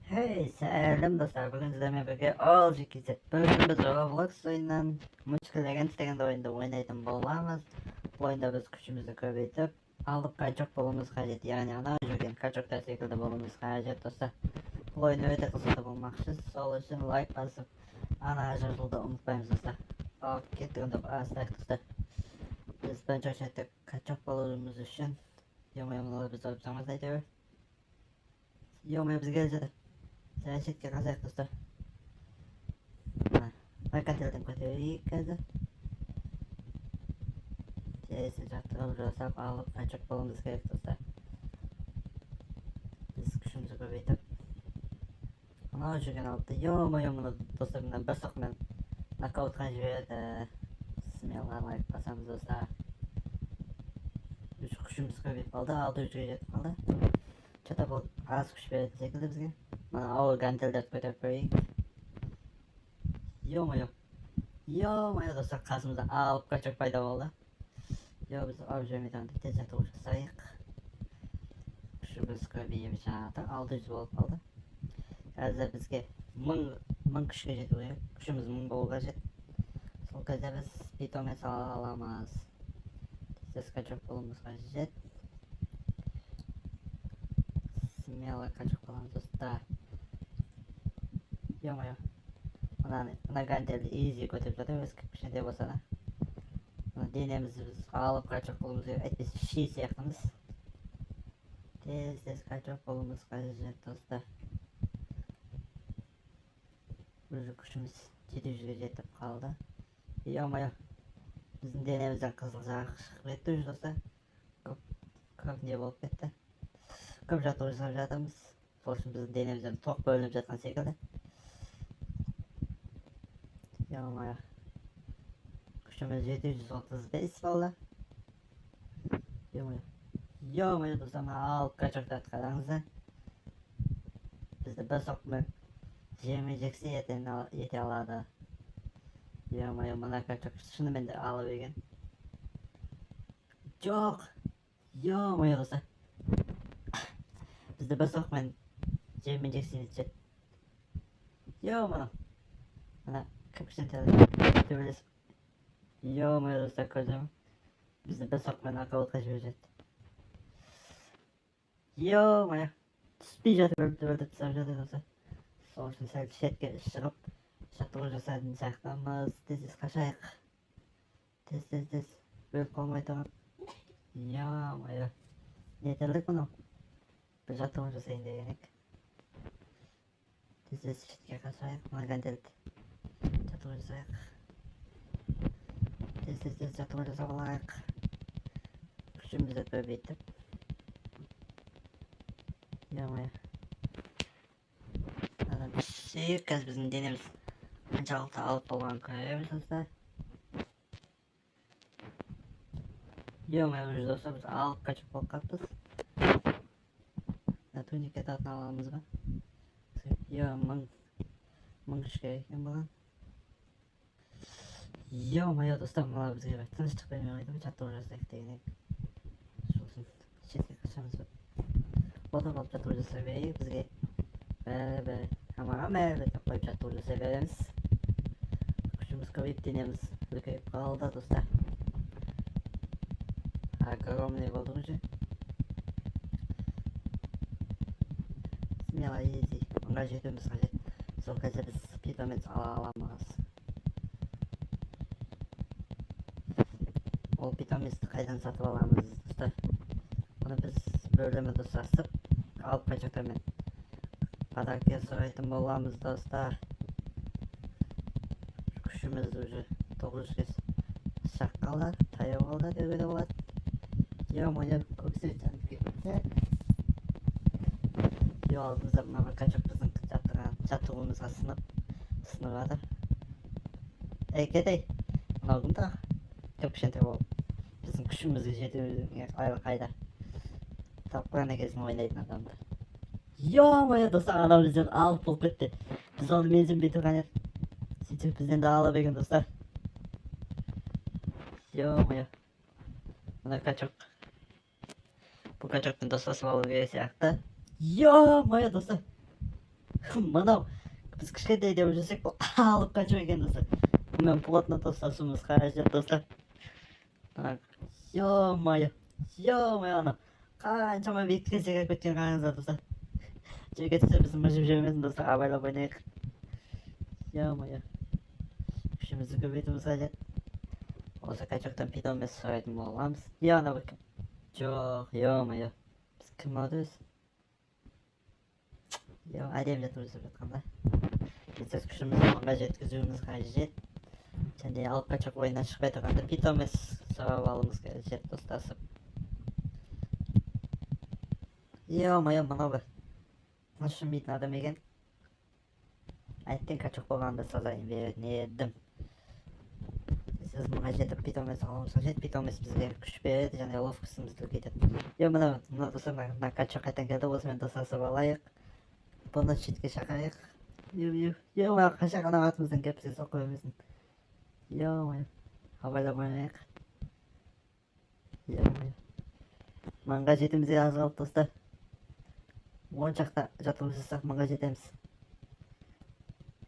Hey selam dostlar, bugün sizlerle birlikte olacak ki bölümümüz Roblox oyundan Multiple Legends degen oyunda oynaydım bolamız. Bu oyunda biz küçüğümüzü köbeytip alıp kaçak bolumuz kaydet, yani ana jogen kaçak da şekilde bolumuz kaydet dostlar. Bu oyunu öyle kısıtlı bulmaksız sol için like basıp ana ajırıldı unutmayınız dostlar. Ok gittik de bastık dostlar. Biz ben çok ettik kaçak bolumuz için yomayamalı biz olup sanmaz ediyor. Yomaya biz geleceğiz. Saya shit kasih dostlar. Nah, mereka tilting kategori kaza. Jadi sejahtera berasa alıp kaçak balımız gerek dostlar. Biz kuşumuzu köpeytip. Ana uçurken aldı. Yomunu dostlarımdan basık men. Knockout kan jüvede. Smellar like basamız dostlar. Üç kuşumuzu köpeytip aldı. 600 ücret kaldı. Çata bol az kuş verecek şekilde bizge. Mana ağır gantelder kötü. Yomuyor dostlar, karşımıza alıp kaçak payda oldu. Yo biz avcı meydanda tezat olursak şu biz köbeği bir çağda 600 volt aldı. Hazır bizge mın kış gece duruyor. Kuşumuz mın bol gece. Sol gece biz bir tane alamaz. Ses kaçak bolumuz gece. Simyalar kaçak falan dostlar. Yomuyor. Ona gandeli easy götürüp zaten biz 40 şey diye basana. Denemizi biz alıp kaçak bolumuzu etmesi şiş yakınız. Tez kaçak bolumuz gece dostlar. Burada kuşumuz 700 yetip kaldı. İyi ama ya bizim denemizden kızılacak şıkret duyuz olsa köp niye bolup gitti. Köp jat olursa jatımız. Sonuçta bizim denemizden tok bölünüp jatkan şekilde. Ya ama ya kuşumuz 735 valla. Ya ama ya dostum alıp kaçak tat kalanızı. Bizde bir sokma yemeyecekse yeti aladı. Ya ama ya bana kaçak şunu ben de alıvergen. Çok. Ya ama ya dostum. Bizde bir sokma yemeyeceksiniz için. Ya ama. Ana 40% dövülüz. Yo mu yarısak hocam? Bizi de sokmayın akıllı kaçıracak. Yo mu ya? Spijat öldürdü savcıda olsa. Sonuçta sen şetke şırıp şatırıcı sen saklamaz. Diziz kaşayak. Tez. Böyle kolmayı tamam. Ya mu ya? Yeterlik bunu. Bir şatırıcı sen de yenek. Diziz şetke kaşayak. Magan delit. Şatırıcı sayak. Tez şatırıcı savalayak. Kuşum bize tövbe ettim. Ya mu ya? Şey kız bizim denemiz. Ancak alıp olan koyuyoruz dostlar. Yiyemiyoruz dostlar, biz alıp kaçıp kalkatız. Tuniket atın alalımız var. Mın kış gereken bulan. Yiyemiyor dostlar, bunlar bize evet. Tanıştık benim yanıydım, çattı orası ekleyinek. Şolsun, şirke kaçamız var. Oda bak çattı orası seviyeyi bizge. Be. Ama evet yapmayıp çattı orası seviyemiz. Kuşumuz kavayıp denemiz. Lükayıp kaldı dostlar. Огромный вооружение. Смело ездить. Онға жетуіміз қажет. Сол кезде біз питомец ала аламыз. Ол питомецті қайдан сатып аламыз достар? Оны біз бөлімі достасып алып қажеттімен подаркке сұрайтын боламыз достар. Күшіміз уже 9 кез шаққалар, таяу қалды деуге де болады. Yo көксі жанып кетті. Yo алдымызда мына бір качок біздің жаттығуымызға сынып жатыр. Ей кетей, мынау кім тағы? Кішкентай болып біздің күшімізге жетуге қайда тапқан кезін ойнайтын адамды. Yo достар, адам бізден алып болып кетті. Біз оны менсінбей тұрған едік. Сөйтіп бізден де ала берген достар. Yo мына качок. Bu kaçaktan dostlar sıvalı bir siyahtı. Ya maya dostlar. Mana biz кішкентай деп жүрсек бұл алып қашып екен достар. Мен плотно достар сумыз қаражат достар. Так, ё-моё, ё-моё, ана қаншама биікке секіріп кеткен қараңыздар достар. Жерге түссе біздің мыжып жібермесін достар, абайлап ойнайық. Ё-моё, күшімізді көбейтуіміз қажет. Осы качоктан питомес сұрайтын боламыз. Ана бір кім? Жоқ, ё-моё, біз кім өз? Әдемі жатып өсіп жатқанда. Біз күшімізді мыңға жеткізуіміз қажет. Және алып қачақ ойыннан шықпай тұрғанда питомес сұрап алуымыз қажет достасып. Ё-моё, мынау бір шынбейтін адам екен. Әттең қачақ болғанда сазайын беретін едім. Сіз мыңға жетіп питомес алуымыз қажет. Питомес бізге күш береді және ловкостымызды үлкейтеді. Мына достар, мына қачақ қайтадан келді, осымен достасып алайық. Бұны шетке шақырайық. Ё-моё, қашақ ана артымыздан келіп бізге соққы бермесін. Ё-моё, абайлап ойнайық. Ё-моё, мыңға жетімізге аз қалды достар. 10 шақта жатып жасақ мыңға жетеміз.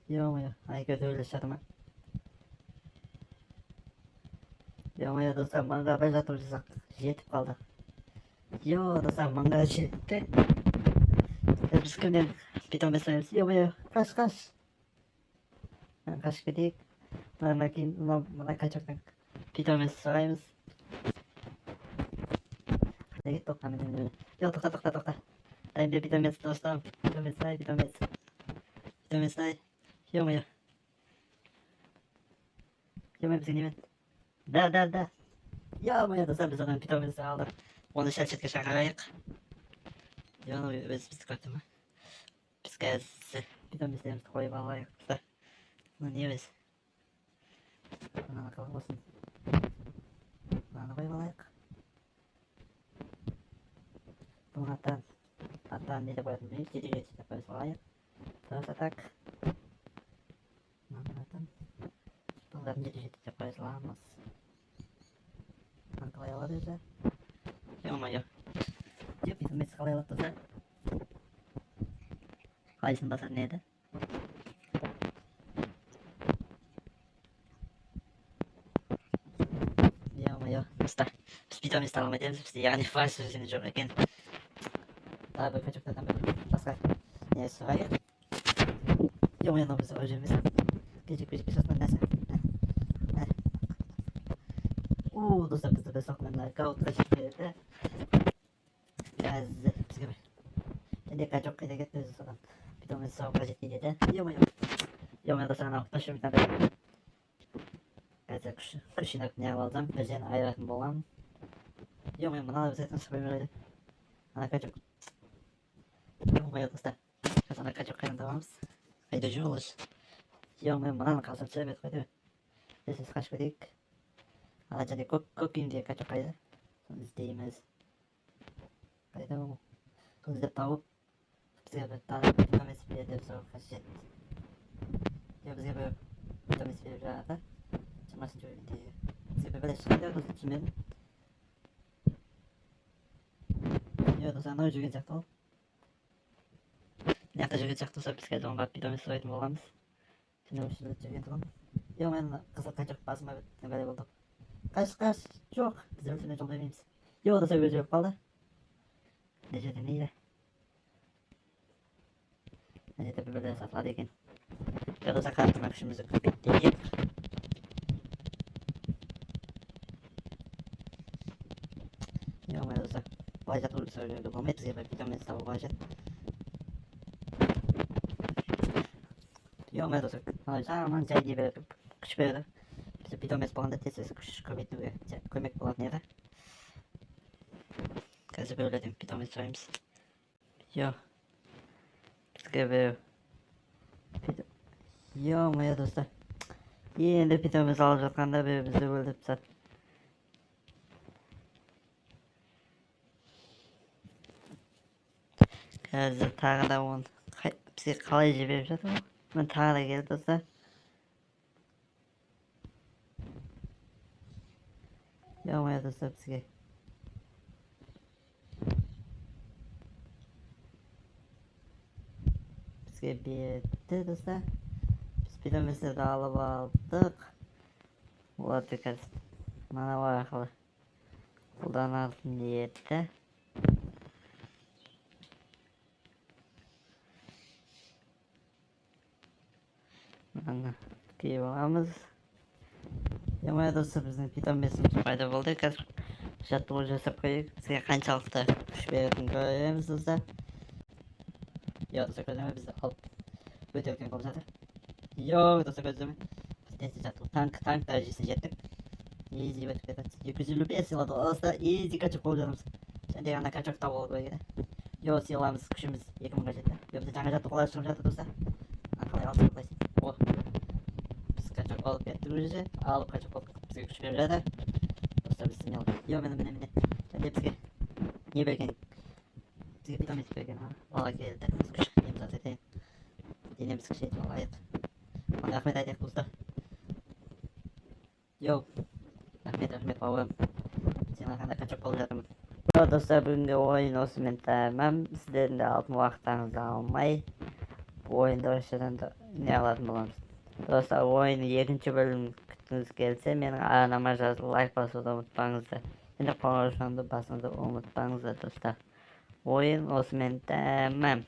Ё-моё, айға төбелес жатыр ма? Ё-моё достар, мыңға бір жатып жасақ жетіп қалды. Достар, мыңға жетті. Біз кімден питомес сұраймыз? Ё-моё, қаш. Қашып кетейік. Мына қачақтан питомес сұраймыз. Қайда кетті тоқта? Тоқта. Дайымда питомес достарым. Питомес дай. Ё-моё, бізге немен? Да. Ё-моё достар, біз одан питомес алдық. Оны шәлшетке шақырайық. Өзімізді көрді ма? Біз қазір питоместерімізді қойып алайық достар. Мұны не өз? Мынаны қалай болсын? Мынаны қойып алайық. Бұның аттан не деп қоятын білмейміз. Жеті деп қойып алайық. Тұраса так. Бұның атын жеті деп қойып аламыз. Бұны қалай алады өзі? Ё-моё, питомес қалай алады достар? Қайсын басатын еді? Ё-моё, достар, біз питоместі ала алмайтеміз, бізде яғни фальш сөзіне жоқ екен. Тағы бір качоктардан бір басқа не сұрайық. Ё-моё, мынау бізді өліп жібермесін. Кежек жасынан нәрсе. Достар, бізді бір соққымен каутқа жетіп береді. Қазір бізге бір және качок қайда кетті өзі содан питомес сұрап қажет дейді. Ё-моё достар, анау шынбейтін адам. Қазір күш жинап неғып алсам, бір жерін айыратын боламын. Ё-моё, мыналар біз айтқан шықпай береді. Ана качок. Ё-моё достар, қазір ана качок қайдан табамыз? Қайда жүр олар? Ё-моё, мынаны қалсам түсіріп еді қойды. Біз қашып кетейік. Ана және көк күйіндегі качок қайда? Соны іздейміз. Қайда ол? Соны іздеп тауып, бізге бір тағы питомес береді деп сұрап қажет. Бізге бір питомес беріп жатыр. Шамасын жүргендегі. Бізге бір бәлеш қайда достар, түсінбедім. Достар, анау жүрген сияқты ол. Мына жақта жүрген сияқты болса, біз қазір оған барып питомес сұрайтын боламыз. Және осы жерде жүрген тұғын. Мен қызыл қачақ басыма бәле болды. Қаш, жоқ, біз өлсіне жол бермейміз. Достар, өзі өліп қалды. Ne жерде мейлі? Мына жерде бір бәле сатылады екен. Достар, қарапсына күшімізді көбейтейік. Достар, былай жатып сөйлеуге болмайды, бізге бір питомес табу қажет. Достар, жаман жай дей беріп күш береді. Бізде питомес болғанда тез күш көбейтуге көмек болатын еді. Қазір бөледен питомес сұраймыз. Бізге бір ё-моё достар, енді питомес алып жатқанда бізді өлдіп сат. Қазір тағы да оны бізге қалай жіберіп жатыр ғой? Мен тағы да келді достар. Ё-моё достар, бізге bizga berdi do'stlar. Biz bilimimizni de alıp aldık. Ular dikkat. Mana bu arqali kullanalım niyette. Mana kıyamamız. Yamaya do'stlar bizning piton besimiz paydo bo'ldi. Jadval jasab qo'ydik. Bizga qanchalik kuch berayotganini ko'ramiz do'stlar. Yo do'stlar ko'ramiz bizni olib o'tayotgan ko'rsatdi. Yo do'stlar ko'ramiz. Biz jadval tank darajasiga yetdik. Easy o'tib ketadi. 255 silada olsa easy kaçıp olacağımız. Sen de yanına kaçak tav oldu belki de. Yo silahımız kuşumuz yakın kaçırdı. Yo bize canlı jadval ulaştırmıştı do'stlar. Akalay altı koysun. Oh. Biz kaçak olup gettik önce. Alıp kaçak olup bize kuş verirler. Do'stlar biz sinyal. Yo benim. Sen de bizge. Niye bergen? Bizge bir tane bergen ha. Valla geldi. Biz kuş imza edelim. Dinlemiz kuş eğitim olaydı. Bana Ahmet aydık usta. Yo. Ahmet babam. Sen arkanda kaçak olacağım. Bu dostlar bugünkü oyun olsun tamam. Sizlerin de altın vaxtlarınızı almayı. Bu oyunda başladan da ne alalım bulamız. Dostlar oyunu 7. bölüm kütünüz gelse benim anama жазып like basıda unutmayınızdır. Yine konuşmamda basmayı unutmayınızdır dostlar. Oyun olsun tamam.